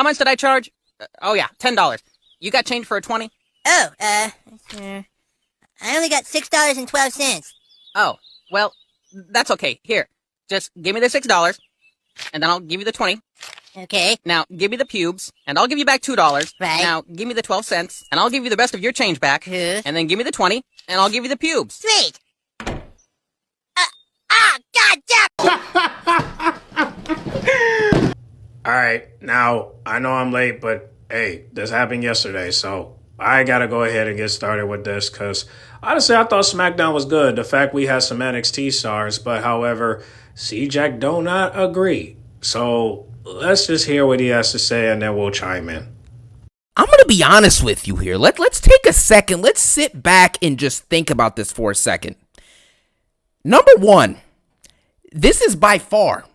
How much did I charge? Oh yeah, $10. You got change for a 20? I only got $6.12. Oh, well, that's okay. Here, just give me the $6, and then I'll give you the 20. Okay. Now, give me the pubes, and I'll give you back $2. Right. Now, give me the 12 cents, and I'll give you the rest of your change back. And then give me the 20, and I'll give you the pubes. Sweet. Goddamn! Alright, now, I know I'm late, but hey, this happened yesterday, so I gotta go ahead and get started with this, because honestly, I thought Smackdown was good. The fact we had some NXT stars, but however, CJAX do not agree. So let's just hear what he has to say, and then we'll chime in. I'm going to be honest with you here. Let's take a second. Let's sit back and just think about this for a second. Number one, this is by far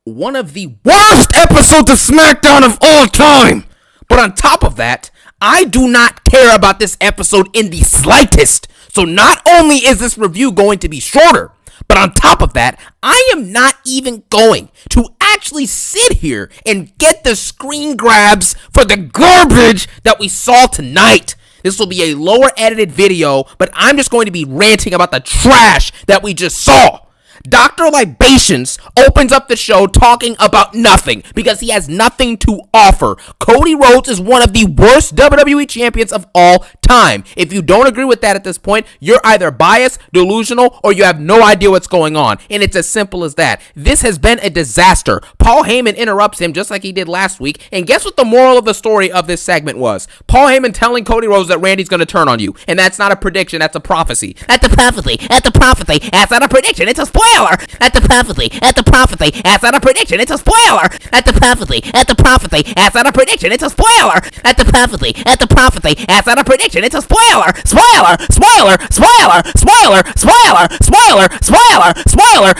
one of the worst episodes of SmackDown of all time. But on top of that, I do not care about this episode in the slightest. So not only is this review going to be shorter, but on top of that, I am not even going to actually sit here and get the screen grabs for the garbage that we saw tonight. This will be a lower edited video, but I'm just going to be ranting about the trash that we just saw. Dr. Libations opens up the show talking about nothing because he has nothing to offer. Cody Rhodes is one of the worst WWE champions of all time. If you don't agree with that at this point, you're either biased, delusional, or you have no idea what's going on. And it's as simple as that. This has been a disaster. Paul Heyman interrupts him just like he did last week. And guess what the moral of the story of this segment was? Paul Heyman telling Cody Rhodes that Randy's going to turn on you. And that's not a prediction, that's a prophecy. That's a prophecy. That's a prophecy. That's not a prediction, it's a spoiler. That's a prophecy. That's a prophecy. That's not a prediction. It's a spoiler. That's a prophecy. That's a prophecy. That's not a prediction. It's a spoiler. That's a prophecy. That's a prophecy. That's not a prediction. It's a spoiler. Spoiler. Spoiler. Spoiler. Spoiler. Spoiler. Spoiler. Spoiler. Spoiler.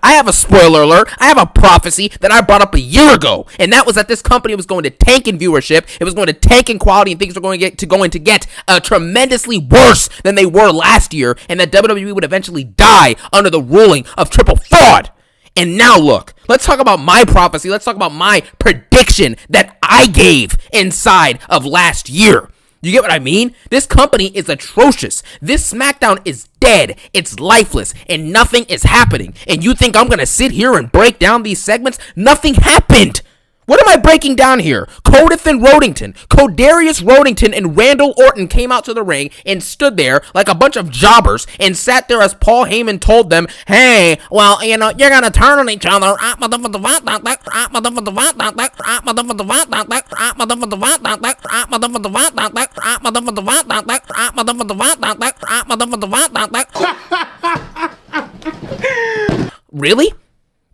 I have a spoiler alert. I have a prophecy that I brought up a year ago, and that was that this company was going to tank in viewership, it was going to tank in quality, and things were going to get tremendously worse than they were last year, and that WWE would eventually die under the ruling of triple fraud. And now look, let's talk about my prophecy. Let's talk about my prediction that I gave inside of last year. You get what I mean? This company is atrocious. This SmackDown is dead. It's lifeless, and nothing is happening. And you think I'm going to sit here and break down these segments? Nothing happened. What am I breaking down here? Codarius Rodington and Randall Orton came out to the ring and stood there like a bunch of jobbers and sat there as Paul Heyman told them, hey, well, you know, you're going to turn on each other. Really?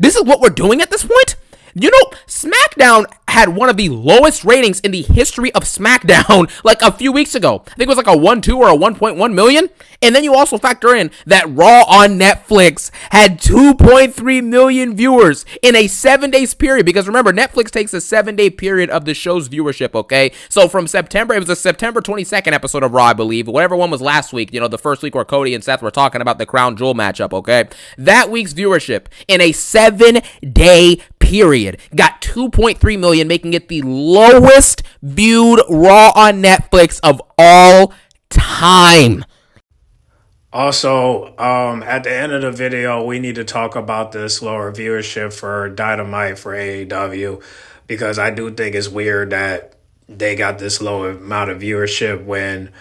This is what we're doing at this point? You know, SmackDown had one of the lowest ratings in the history of SmackDown like a few weeks ago. I think it was like a 1.2 or a 1.1 million. And then you also factor in that Raw on Netflix had 2.3 million viewers in a 7-day period. Because remember, Netflix takes a 7-day period of the show's viewership, okay? So from September, it was a September 22nd episode of Raw, I believe. Whatever one was last week, you know, the first week where Cody and Seth were talking about the Crown Jewel matchup, okay? That week's viewership in a 7-day period got 2.3 million, making it the lowest viewed Raw on Netflix of all time. Also, at the end of the video, we need to talk about this lower viewership for Dynamite for AEW, because I do think it's weird that they got this low amount of viewership when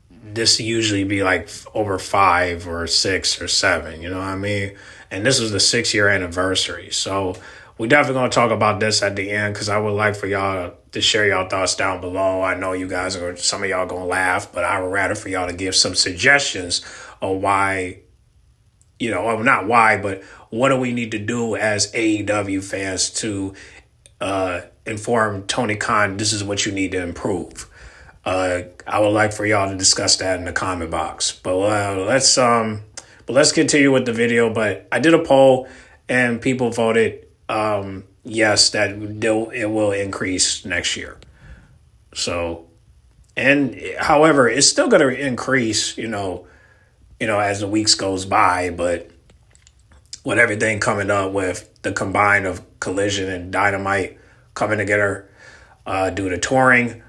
this usually be like over 5 or 6 or 7, you know what I mean? And this was the 6-year anniversary, so we definitely going to talk about this at the end, because I would like for y'all to share y'all thoughts down below. I know you guys are, some of y'all going to laugh, but I would rather for y'all to give some suggestions of why, you know, well, not why, but what do we need to do as AEW fans to inform Tony Khan this is what you need to improve. I would like for y'all to discuss that in the comment box. But let's continue with the video. But I did a poll and people voted yes, that it will increase next year. So, and however, it's still going to increase, you know, as the weeks goes by, but with everything coming up with the combine of Collision and Dynamite coming together, due to touring.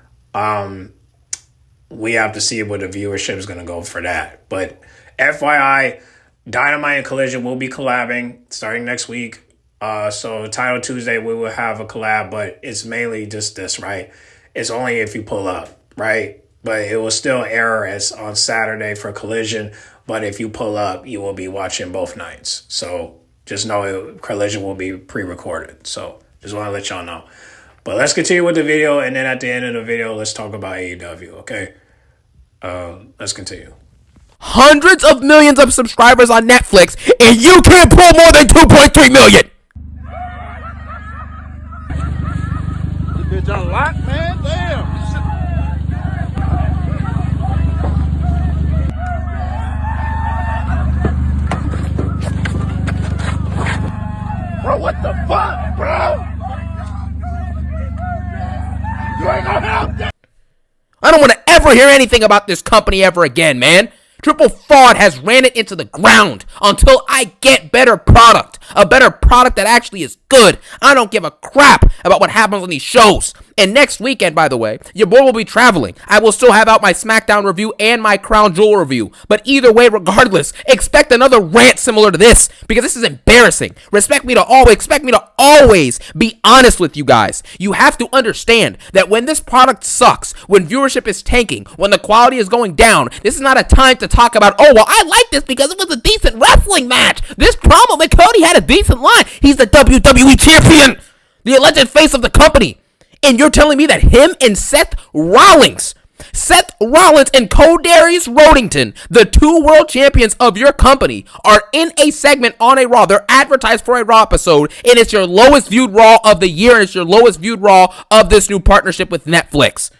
We have to see what the viewership is going to go for that. But FYI, Dynamite and Collision will be collabing starting next week. So Title Tuesday, we will have a collab, but it's mainly just this, right? It's only if you pull up, right? But it will still air as on Saturday for Collision. But if you pull up, you will be watching both nights. So just know Collision will be pre-recorded. So just want to let y'all know. But let's continue with the video. And then at the end of the video, let's talk about AEW, okay? Let's continue. Hundreds of millions of subscribers on Netflix, and you can't pull more than 2.3 million. Bitch, a lot, man. Damn. Bro, what the fuck, bro? You ain't gonna help that. I don't want to ever hear anything about this company ever again, man. Triple Fraud has ran it into the ground until I get better product. A better product that actually is good. I don't give a crap about what happens on these shows. And next weekend, by the way, your boy will be traveling. I will still have out my Smackdown review and my Crown Jewel review. But either way, regardless, expect another rant similar to this, because this is embarrassing. Expect me to always be honest with you guys. You have to understand that when this product sucks, when viewership is tanking, when the quality is going down, this is not a time to talk about, oh, well, I like this because it was a decent wrestling match. This promo with Cody had a decent line. He's the WWE champion, the alleged face of the company. And you're telling me that him and Seth Rollins and Codarius Rodington, the two world champions of your company, are in a segment on a Raw. They're advertised for a Raw episode, and it's your lowest viewed Raw of the year, and it's your lowest viewed Raw of this new partnership with Netflix.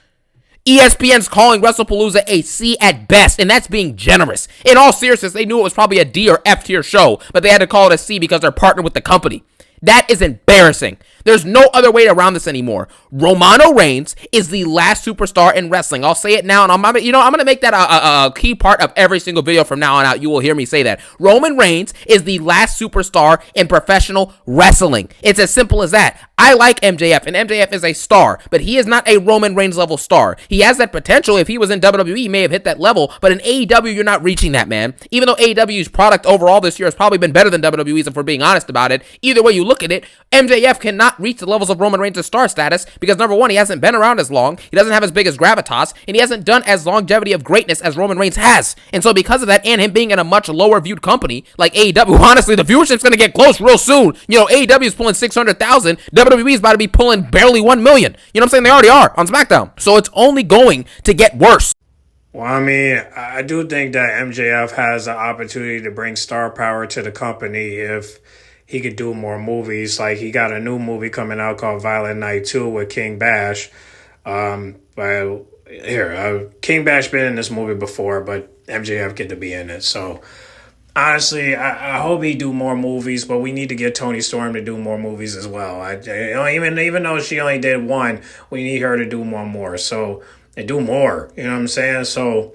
ESPN's calling WrestlePalooza a C at best, and that's being generous. In all seriousness, they knew it was probably a D or F tier show, but they had to call it a C because they're partnered with the company. That is embarrassing. There's no other way around this anymore. Romano Reigns is the last superstar in wrestling. I'll say it now, and I'm going to make that a key part of every single video from now on out. You will hear me say that. Roman Reigns is the last superstar in professional wrestling. It's as simple as that. I like MJF, and MJF is a star, but he is not a Roman Reigns level star. He has that potential. If he was in WWE, he may have hit that level, but in AEW, you're not reaching that, man. Even though AEW's product overall this year has probably been better than WWE's, if we're being honest about it, either way you look at it, MJF cannot reach the levels of Roman Reigns' star status because, number one, he hasn't been around as long, he doesn't have as big as gravitas, and he hasn't done as longevity of greatness as Roman Reigns has. And so because of that, and him being in a much lower viewed company like AEW, honestly, the viewership's going to get close real soon. AEW is pulling 600,000, WWE is about to be pulling barely 1 million. You know what I'm saying? They already are on SmackDown. So it's only going to get worse. Well, I mean, I do think that MJF has an opportunity to bring star power to the company if he could do more movies. Like, he got a new movie coming out called Violent Night 2 with King Bash. King Bash been in this movie before, but MJF get to be in it. So, honestly, I hope he do more movies, but we need to get Toni Storm to do more movies as well. Even though she only did one, we need her to do one more. So, and do more. You know what I'm saying? So,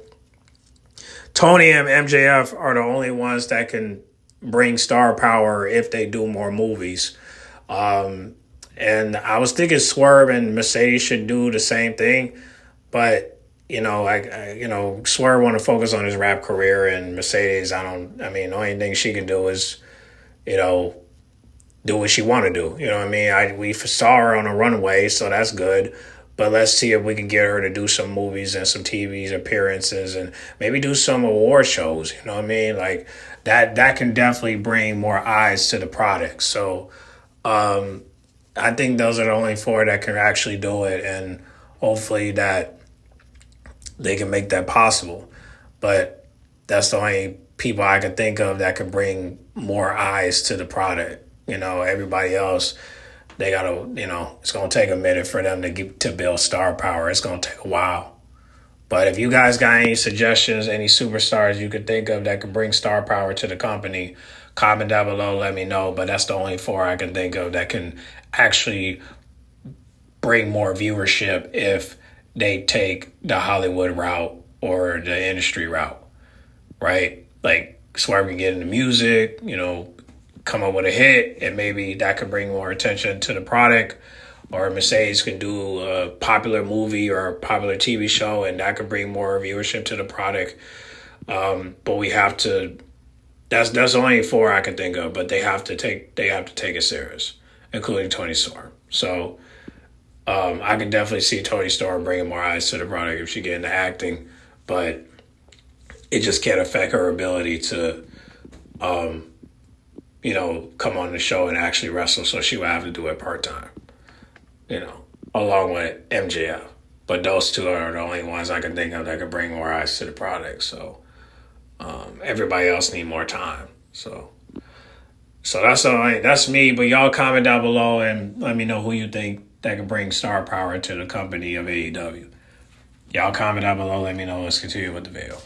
Tony and MJF are the only ones that can bring star power if they do more movies. And I was thinking Swerve and Mercedes should do the same thing, but Swerve want to focus on his rap career, and Mercedes, the only thing she can do is, do what she want to do. You know what I mean? We saw her on a runway, so that's good. But let's see if we can get her to do some movies and some TV appearances and maybe do some award shows. You know what I mean? Like that can definitely bring more eyes to the product. So I think those are the only four that can actually do it, and hopefully that they can make that possible. But that's the only people I can think of that can bring more eyes to the product. Everybody else, they gotta, it's gonna take a minute for them to build star power. It's gonna take a while. But if you guys got any suggestions, any superstars you could think of that could bring star power to the company, comment down below, let me know. But that's the only four I can think of that can actually bring more viewership if they take the Hollywood route or the industry route, right? Like Swerve can get into music, come up with a hit, and maybe that could bring more attention to the product. Or Mercedes can do a popular movie or a popular TV show, and that could bring more viewership to the product. But we have to. That's only 4 I can think of, but they have to take it serious, including Tony Storm. So I can definitely see Tony Storm bringing more eyes to the product if she get into acting, but it just can't affect her ability to, come on the show and actually wrestle. So she would have to do it part-time, along with MJF. But those two are the only ones I can think of that could bring more eyes to the product. So everybody else need more time. So that's me. But y'all comment down below and let me know who you think that can bring star power to the company of AEW. Y'all comment down below. Let me know. Let's continue with the video.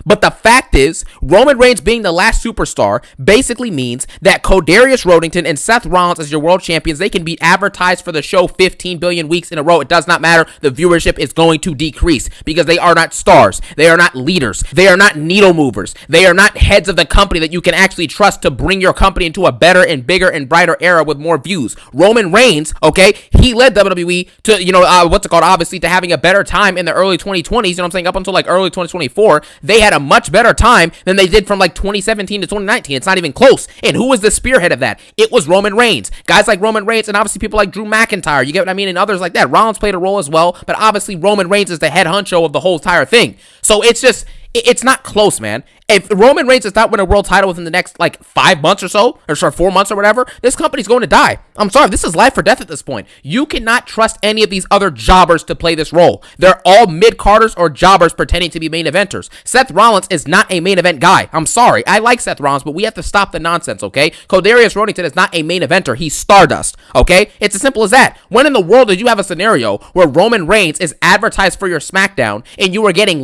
But the fact is, Roman Reigns being the last superstar basically means that Codarius Rodington and Seth Rollins as your world champions, they can be advertised for the show 15 billion weeks in a row. It does not matter. The viewership is going to decrease because they are not stars. They are not leaders. They are not needle movers. They are not heads of the company that you can actually trust to bring your company into a better and bigger and brighter era with more views. Roman Reigns, okay, he led WWE to, obviously to having a better time in the early 2020s, up until like early 2024. They had a much better time than they did from like 2017 to 2019. It's not even close. And who was the spearhead of that? It was Roman Reigns. Guys like Roman Reigns and obviously people like Drew McIntyre, you get what I mean, and others like that. Rollins played a role as well, but obviously Roman Reigns is the head honcho of the whole entire thing. So it's not close, man. If Roman Reigns does not win a world title within the next, 5 months or so, or 4 months or whatever, this company's going to die. I'm sorry, this is life or death at this point. You cannot trust any of these other jobbers to play this role. They're all mid-carders or jobbers pretending to be main eventers. Seth Rollins is not a main event guy. I'm sorry. I like Seth Rollins, but we have to stop the nonsense, okay? Codarius Rodington is not a main eventer. He's Stardust, okay? It's as simple as that. When in the world did you have a scenario where Roman Reigns is advertised for your Smackdown and you were getting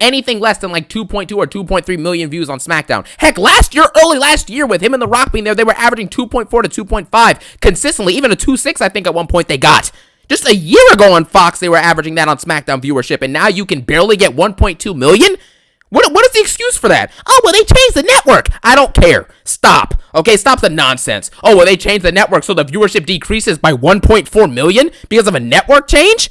anything less than 2.2 or 2.3 million views on Smackdown? Heck, early last year with him and The Rock being there, they were averaging 2.4 to 2.5 consistently, even a 2.6 I think at one point they got. Just a year ago on Fox, they were averaging that on Smackdown viewership, and now you can barely get 1.2 million? What is the excuse for that? Oh, well, they changed the network. I don't care. Stop. Okay, stop the nonsense. Oh, well, they changed the network so the viewership decreases by 1.4 million because of a network change?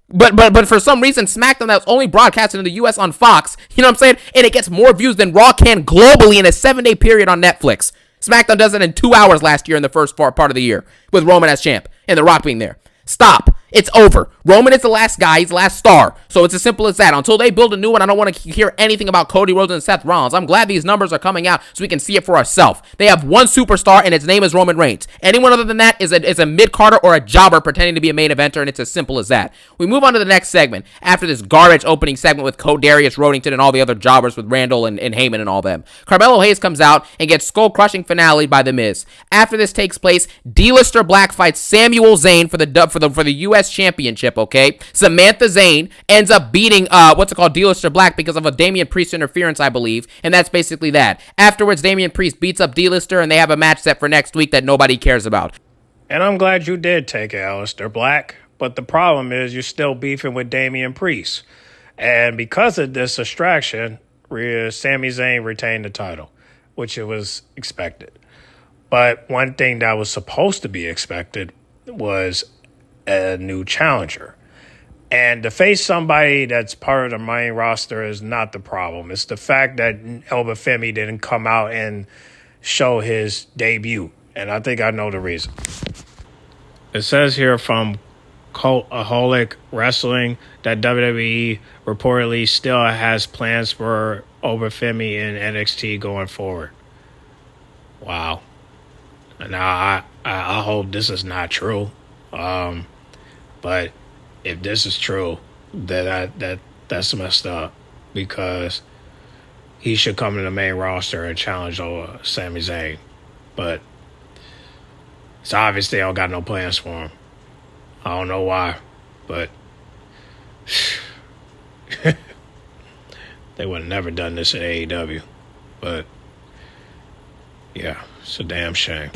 But for some reason, SmackDown that was only broadcasted in the U.S. on Fox, you know what I'm saying? And it gets more views than Raw can globally in a 7-day period on Netflix. SmackDown does it in 2 hours last year in the first part of the year with Roman as champ and The Rock being there. Stop. It's over. Roman is the last guy. He's the last star. So it's as simple as that. Until they build a new one, I don't want to hear anything about Cody Rhodes and Seth Rollins. I'm glad these numbers are coming out so we can see it for ourselves. They have one superstar, and its name is Roman Reigns. Anyone other than that is a mid-carder or a jobber pretending to be a main eventer, and it's as simple as that. We move on to the next segment after this garbage opening segment with Codarius Rodington and all the other jobbers with Randall and Heyman and all them. Carmelo Hayes comes out and gets skull-crushing finale by The Miz. After this takes place, D-Lister Black fights Samuel Zayn for the U.S. Championship, okay? Samantha Zayn ends up beating, D-Lister Black because of a Damian Priest interference, I believe, and that's basically that. Afterwards, Damian Priest beats up D-Lister, and they have a match set for next week that nobody cares about. And I'm glad you did take it, Aleister Black, but the problem is you're still beefing with Damian Priest. And because of this distraction, Sami Zayn retained the title, which it was expected. But one thing that was supposed to be expected was a new challenger. And to face somebody that's part of the main roster is not the problem. It's the fact that El Bafemi didn't come out and show his debut. And I think I know the reason. It says here from Cultaholic Wrestling that WWE reportedly still has plans for Obafemi in NXT going forward. Wow. Now, I hope this is not true. But if this is true, then that's messed up because he should come to the main roster and challenge over Sami Zayn. But it's obvious they don't got no plans for him. I don't know why, but they would have never done this at AEW. But yeah, it's a damn shame.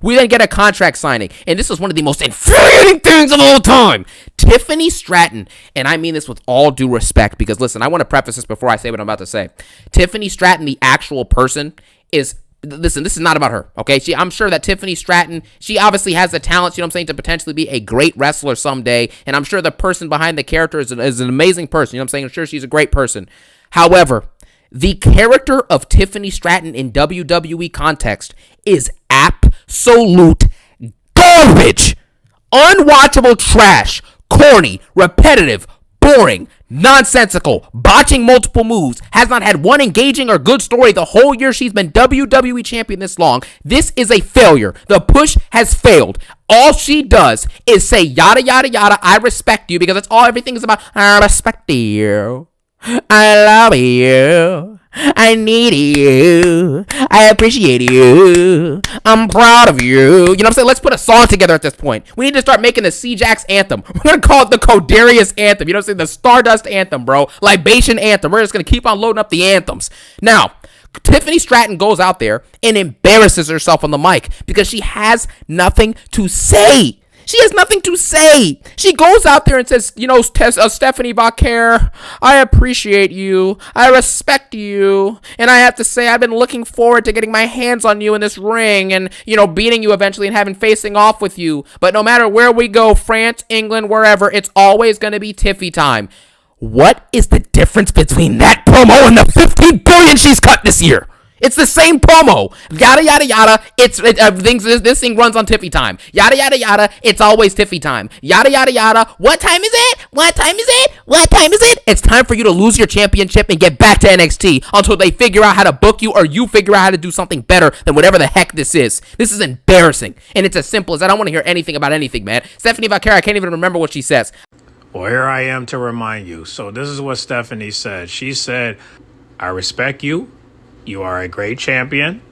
We then get a contract signing, and this is one of the most infuriating things of all time. Tiffany Stratton, and I mean this with all due respect, because listen, I want to preface this before I say what I'm about to say. Tiffany Stratton, the actual person, is listen, this is not about her, okay? I'm sure that Tiffany Stratton, she obviously has the talent, you know what I'm saying, to potentially be a great wrestler someday, and I'm sure the person behind the character is an amazing person, you know what I'm saying? I'm sure she's a great person. However, the character of Tiffany Stratton in WWE context is absolute garbage. Unwatchable trash, corny, repetitive, boring, nonsensical, botching multiple moves, has not had one engaging or good story the whole year she's been WWE champion this long. This is a failure. The push has failed. All she does is say yada yada yada, I respect you, because that's all everything is about. I respect you. I love you. I need you. I appreciate you. I'm proud of you. You know what I'm saying? Let's put a song together at this point. We need to start making the CJAX anthem. We're going to call it the Codarius anthem. You know what I'm saying? The Stardust anthem, bro. Libation anthem. We're just going to keep on loading up the anthems. Now, Tiffany Stratton goes out there and embarrasses herself on the mic because she has nothing to say. She has nothing to say. She goes out there and says, you know, Stephanie Vacquer, I appreciate you. I respect you. And I have to say, I've been looking forward to getting my hands on you in this ring and, you know, beating you eventually and having facing off with you. But no matter where we go, France, England, wherever, it's always going to be Tiffy time. What is the difference between that promo and the 15 billion she's cut this year? It's the same promo. Yada, yada, yada. This thing runs on Tiffy time. Yada, yada, yada. It's always Tiffy time. Yada, yada, yada. What time is it? What time is it? What time is it? It's time for you to lose your championship and get back to NXT until they figure out how to book you or you figure out how to do something better than whatever the heck this is. This is embarrassing. And it's as simple as I don't want to hear anything about anything, man. Stephanie Vacquer, I can't even remember what she says. Well, here I am to remind you. So this is what Stephanie said. She said, I respect you. You are a great champion.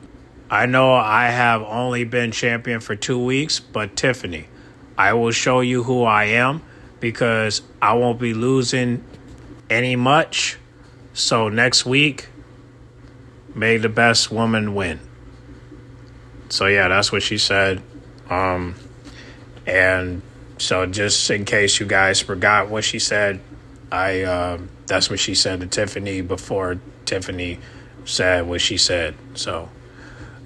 I know I have only been champion for 2 weeks, but Tiffany, I will show you who I am because I won't be losing any much. So next week, may the best woman win. So yeah, that's what she said. And so just in case you guys forgot what she said, that's what she said to Tiffany before Tiffany said what she said. So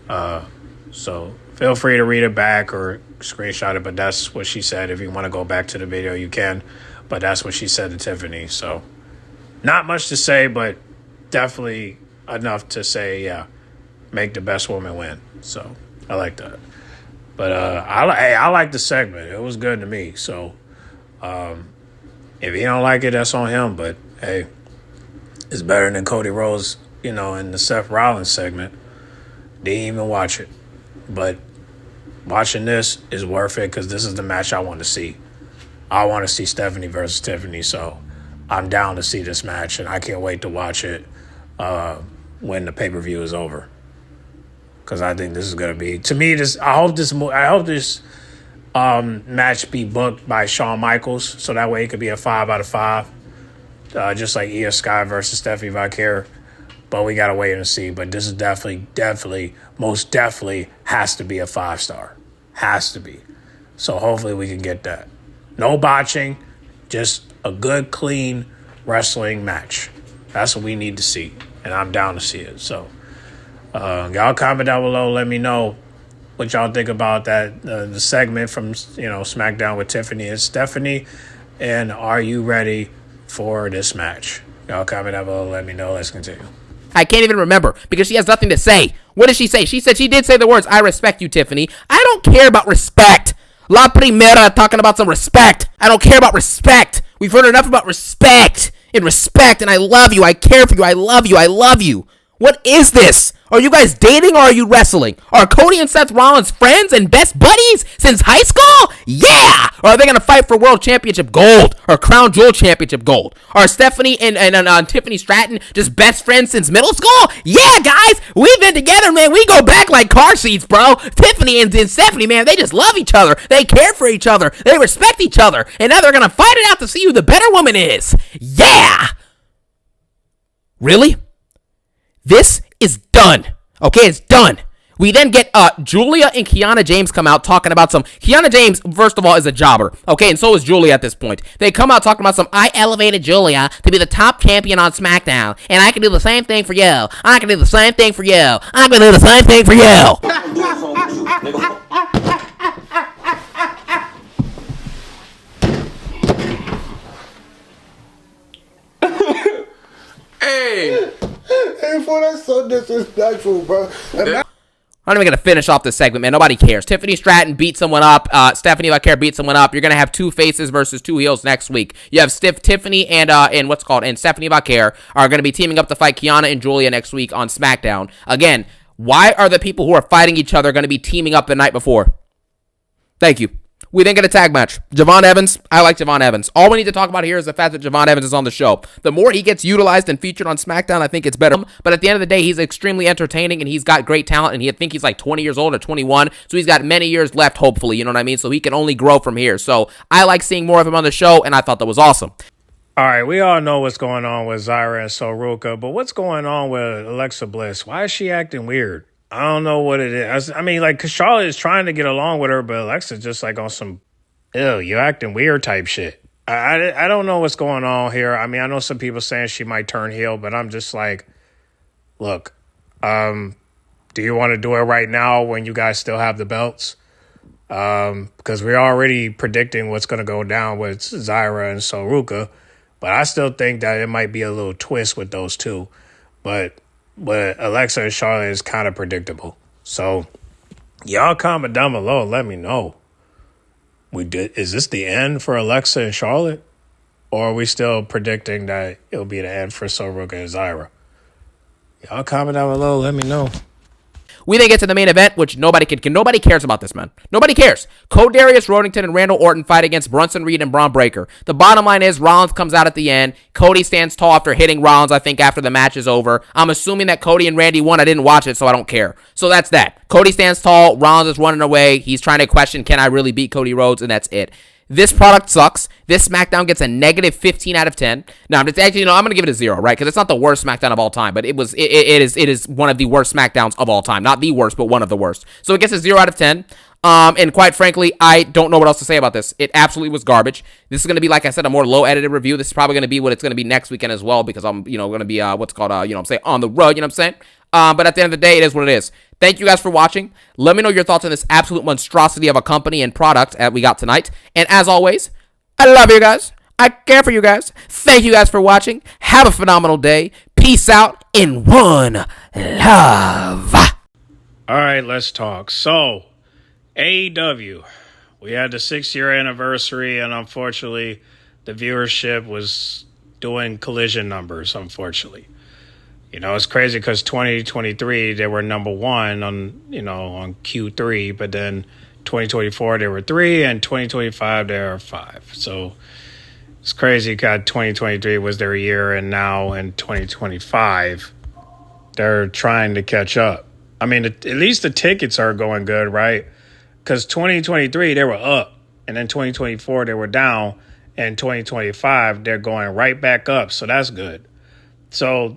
feel free to read it back or screenshot it, but that's what she said. If you want to go back to the video, you can, but that's what she said to Tiffany. So not much to say, but definitely enough to say, yeah, make the best woman win. So I like that. But I like the segment. It was good to me. So if he don't like it, that's on him. But hey, it's better than Cody Rhodes, you know, in the Seth Rollins segment. Didn't even watch it. But watching this is worth it because this is the match I want to see. I want to see Stephanie versus Tiffany. So I'm down to see this match, and I can't wait to watch it when the pay-per-view is over. Because I think this is going to be, to me, I hope this match be booked by Shawn Michaels, so that way it could be a 5 out of 5, just like Io Sky versus Stephanie Vacquer. But we got to wait and see. But this is definitely, most definitely has to be a 5-star. Has to be. So hopefully we can get that. No botching, just a good, clean wrestling match. That's what we need to see, and I'm down to see it. So y'all comment down below. Let me know what y'all think about that. The segment from SmackDown with Tiffany and Stephanie. And are you ready for this match? Y'all comment down below. Let me know. Let's continue. I can't even remember because she has nothing to say. What did she say? She said she did say the words, I respect you, Tiffany. I don't care about respect. La Primera talking about some respect. I don't care about respect. We've heard enough about respect. And respect, and I love you. I care for you. I love you. I love you. What is this? Are you guys dating or are you wrestling? Are Cody and Seth Rollins friends and best buddies since high school? Yeah! Or are they going to fight for World Championship Gold or Crown Jewel Championship Gold? Are Stephanie and Tiffany Stratton just best friends since middle school? Yeah, guys! We've been together, man. We go back like car seats, bro. Tiffany and Stephanie, man, they just love each other. They care for each other. They respect each other. And now they're going to fight it out to see who the better woman is. Yeah! Really? This is done. Okay, it's done. We then get Julia and Kiana James come out talking about some. Kiana James, first of all, is a jobber, okay, and so is Julia at this point. They come out talking about some. I elevated Julia to be the top champion on Smackdown, and I can do the same thing for you. I can do the same thing for you. I can do the same thing for you. Hey, fool, that's so disrespectful, bro. I'm not even going to finish off this segment, man. Nobody cares. Tiffany Stratton beat someone up. Stephanie Vaquer beat someone up. You're going to have two faces versus two heels next week. You have Tiffany and Stephanie Vaquer are going to be teaming up to fight Kiana and Julia next week on SmackDown. Again, why are the people who are fighting each other going to be teaming up the night before? Thank you. We then get a tag match. Javon Evans. I like Javon Evans. All we need to talk about here is the fact that Javon Evans is on the show. The more he gets utilized and featured on SmackDown, I think it's better. But at the end of the day, he's extremely entertaining and he's got great talent. And I think he's like 20 years old or 21. So he's got many years left, hopefully. You know what I mean? So he can only grow from here. So I like seeing more of him on the show, and I thought that was awesome. All right, we all know what's going on with Zyra and Soruka, but what's going on with Alexa Bliss? Why is she acting weird? I don't know what it is. I mean, like, because Charlotte is trying to get along with her, but Alexa's just like on some, ew, you acting weird type shit. I don't know what's going on here. I mean, I know some people saying she might turn heel, but I'm just like, look, do you want to do it right now when you guys still have the belts? Because we're already predicting what's going to go down with Zyra and Soruka, but I still think that it might be a little twist with those two. But Alexa and Charlotte is kind of predictable. So y'all comment down below and let me know. Is this the end for Alexa and Charlotte? Or are we still predicting that it'll be the end for Soruka and Zyra? Y'all comment down below, let me know. We then get to the main event, which nobody cares about this, man. Nobody cares. Darius Rodington and Randall Orton fight against Brunson Reed and Braun Breaker. The bottom line is Rollins comes out at the end. Cody stands tall after hitting Rollins, I think, after the match is over. I'm assuming that Cody and Randy won. I didn't watch it, so I don't care. So that's that. Cody stands tall. Rollins is running away. He's trying to question, can I really beat Cody Rhodes? And that's it. This product sucks. This SmackDown gets a negative 15 out of 10. Now, it's actually, I'm going to give it a 0, right? Because it's not the worst SmackDown of all time, but it is one of the worst SmackDowns of all time. Not the worst, but one of the worst. So it gets a 0 out of 10. And quite frankly, I don't know what else to say about this. It absolutely was garbage. This is going to be, like I said, a more low-edited review. This is probably going to be what it's going to be next weekend as well, because I'm, going to be, on the road, you know what I'm saying? But at the end of the day, it is what it is. Thank you guys for watching. Let me know your thoughts on this absolute monstrosity of a company and product that we got tonight. And as always, I love you guys. I care for you guys. Thank you guys for watching. Have a phenomenal day. Peace out in one love. All right, let's talk. So, AEW, we had the 6-year anniversary, and unfortunately, the viewership was doing collision numbers, unfortunately. It's crazy because 2023, they were number 1 on Q3, but then 2024, they were 3, and 2025, they are 5. So it's crazy because 2023 was their year, and now in 2025, they're trying to catch up. I mean, at least the tickets are going good, right? Because 2023, they were up, and then 2024, they were down, and 2025, they're going right back up, so that's good. So,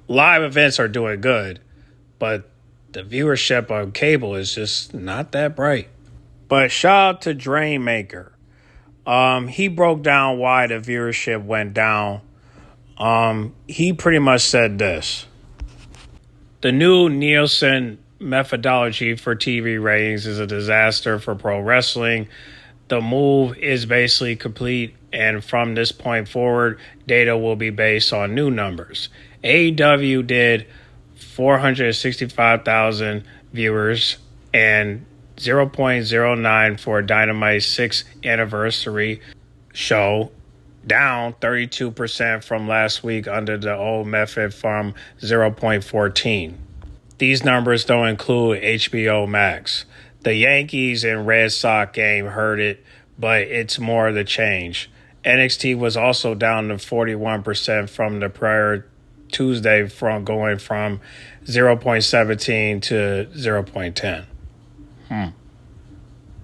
live events are doing good, but the viewership on cable is just not that bright. But shout out to Drainmaker. He broke down why the viewership went down. He pretty much said this. The new Nielsen methodology for TV ratings is a disaster for pro wrestling. The move is basically complete, and from this point forward, data will be based on new numbers. AEW did 465,000 viewers and 0.09 for Dynamite's 6th anniversary show, down 32% from last week under the old method from 0.14. These numbers don't include HBO Max. The Yankees and Red Sox game hurt it, but it's more of the change. NXT was also down to 41% from the prior Tuesday, from going from 0.17 to 0.10.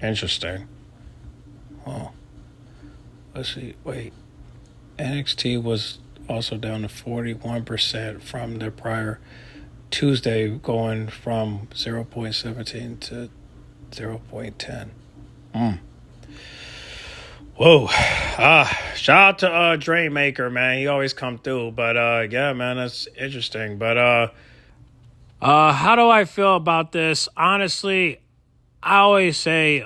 Interesting. Well, let's see. Wait. NXT was also down to 41% from the prior Tuesday going from 0.17 to 0.10. Whoa. Shout out to Drain Maker, man. He always come through. But yeah, man, that's interesting. But how do I feel about this? Honestly, I always say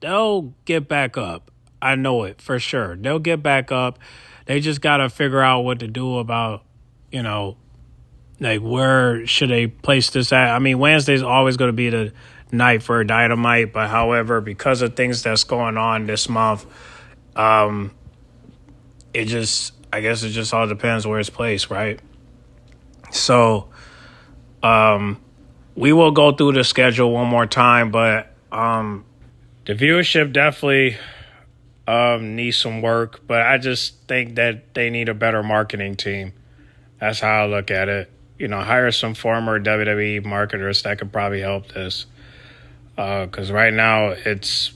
they'll get back up. I know it for sure. They'll get back up. They just got to figure out what to do about, like where should they place this at. I mean, Wednesday's always going to be the night for Dynamite, but however, because of things that's going on this month, I guess it just all depends where it's placed, right? So we will go through the schedule one more time, but the viewership definitely needs some work, but I just think that they need a better marketing team. That's how I look at it. Hire some former WWE marketers that could probably help this. Because right now it's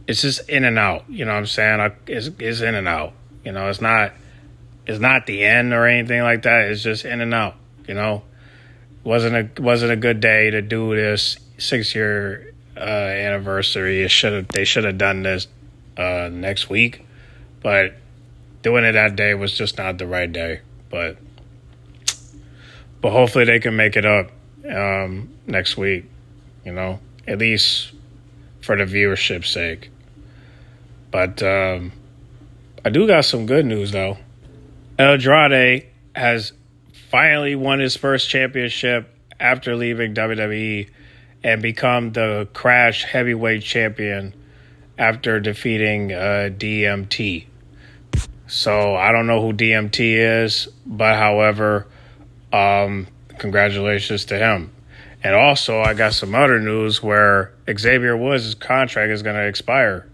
just in and out. You know what I'm saying? It's in and out. It's not the end or anything like that. It's just in and out. Wasn't a good day to do this 6-year anniversary. They should have done this next week, but doing it that day was just not the right day. But hopefully they can make it up next week. At least for the viewership's sake. But I do got some good news, though. Andrade has finally won his first championship after leaving WWE and become the Crash Heavyweight Champion after defeating DMT. So I don't know who DMT is, but however, congratulations to him. And also, I got some other news where Xavier Woods' contract is going to expire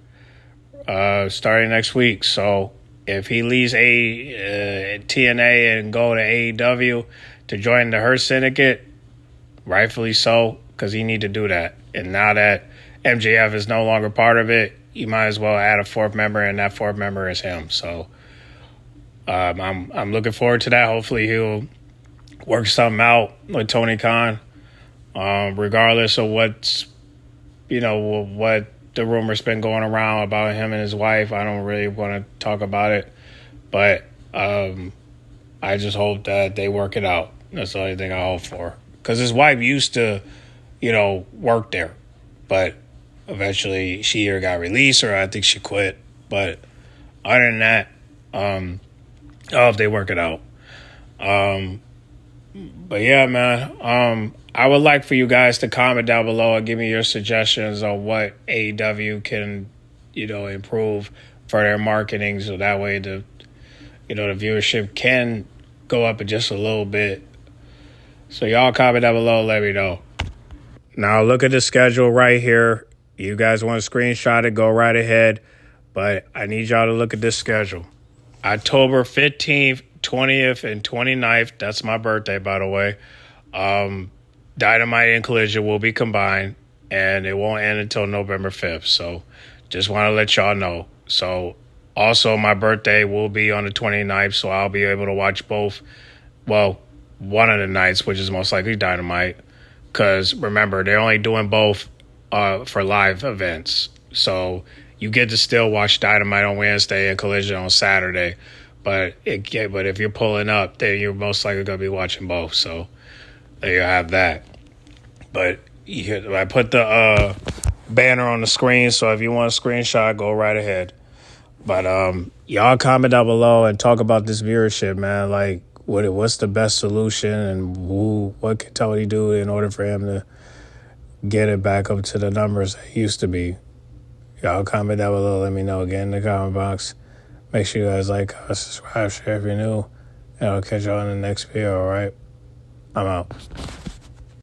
starting next week. So if he leaves TNA and go to AEW to join the Hurt Syndicate, rightfully so, because he need to do that. And now that MJF is no longer part of it, you might as well add a fourth member, and that fourth member is him. So I'm looking forward to that. Hopefully he'll work something out with Tony Khan. Regardless of what the rumor's been going around about him and his wife, I don't really want to talk about it. But I just hope that they work it out. That's the only thing I hope for. Because his wife used to, work there. But eventually she either got released or I think she quit. But other than that, I hope they work it out. But yeah, man, I would like for you guys to comment down below and give me your suggestions on what AEW can, improve for their marketing, so that way the viewership can go up just a little bit. So y'all comment down below, let me know. Now look at the schedule right here. You guys want to screenshot it, go right ahead. But I need y'all to look at this schedule. October 15th, 20th, and 29th. That's my birthday, by the way. Dynamite and Collision will be combined, and it won't end until November 5th. So just want to let y'all know. So also my birthday will be on the 29th, so I'll be able to watch both. Well, one of the nights, which is most likely Dynamite. Because remember, they're only doing both for live events. So you get to still watch Dynamite on Wednesday and Collision on Saturday. But if you're pulling up, then you're most likely going to be watching both. So there you have that. But I put the banner on the screen, so if you want a screenshot, go right ahead. But y'all comment down below and talk about this viewership, man. Like, what's the best solution, and what can Tony do in order for him to get it back up to the numbers it used to be? Y'all comment down below. Let me know again in the comment box. Make sure you guys like, subscribe, share if you're new. And I'll catch y'all in the next video, all right? I'm out.